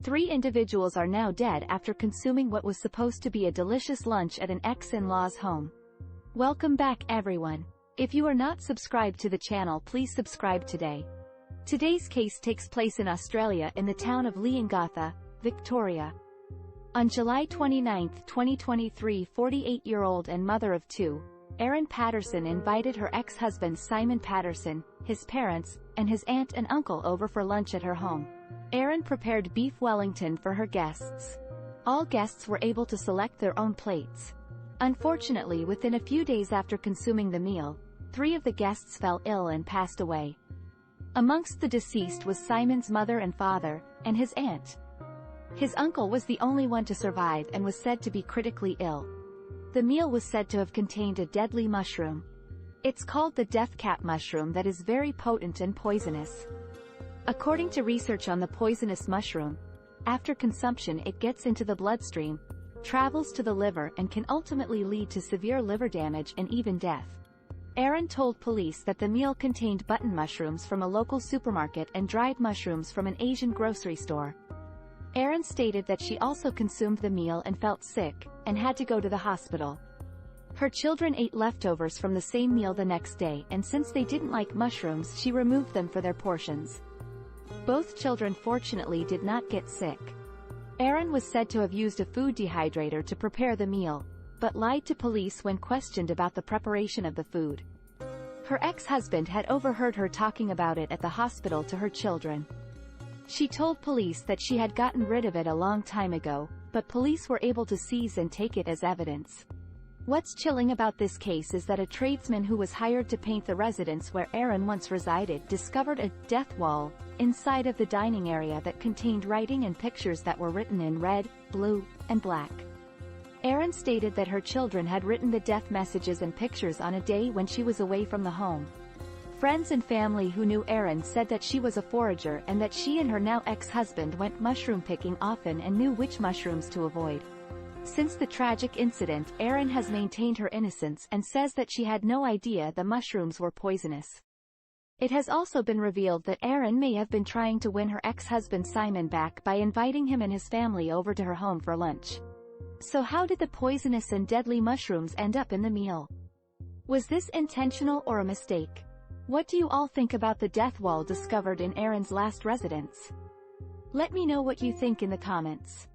3 individuals are now dead after consuming what was supposed to be a delicious lunch at an ex-in-law's home. Welcome back, everyone. If you are not subscribed to the channel, please subscribe today. Today's case takes place in Australia in the town of Leongatha, Victoria. On July 29, 2023, 48-year-old and mother of 2, Erin Patterson invited her ex-husband Simon Patterson, his parents, and his aunt and uncle over for lunch at her home. Erin prepared beef Wellington for her guests. All guests were able to select their own plates. Unfortunately, within a few days after consuming the meal, 3 of the guests fell ill and passed away. Amongst the deceased was Simon's mother and father, and his aunt. His uncle was the only one to survive and was said to be critically ill. The meal was said to have contained a deadly mushroom. It's called the death cap mushroom that is very potent and poisonous. According to research on the poisonous mushroom, after consumption it gets into the bloodstream, travels to the liver and can ultimately lead to severe liver damage and even death. Erin told police that the meal contained button mushrooms from a local supermarket and dried mushrooms from an Asian grocery store. Erin stated that she also consumed the meal and felt sick, and had to go to the hospital. Her children ate leftovers from the same meal the next day, and since they didn't like mushrooms, she removed them for their portions. Both children fortunately did not get sick. Erin was said to have used a food dehydrator to prepare the meal, but lied to police when questioned about the preparation of the food. Her ex-husband had overheard her talking about it at the hospital to her children. She told police that she had gotten rid of it a long time ago, but police were able to seize and take it as evidence. What's chilling about this case is that a tradesman who was hired to paint the residence where Erin once resided discovered a death wall inside of the dining area that contained writing and pictures that were written in red, blue, and black. Erin stated that her children had written the death messages and pictures on a day when she was away from the home. Friends and family who knew Erin said that she was a forager and that she and her now ex-husband went mushroom picking often and knew which mushrooms to avoid. Since the tragic incident, Erin has maintained her innocence and says that she had no idea the mushrooms were poisonous. It has also been revealed that Erin may have been trying to win her ex-husband Simon back by inviting him and his family over to her home for lunch. So how did the poisonous and deadly mushrooms end up in the meal? Was this intentional or a mistake? What do you all think about the death wall discovered in Erin's last residence? Let me know what you think in the comments.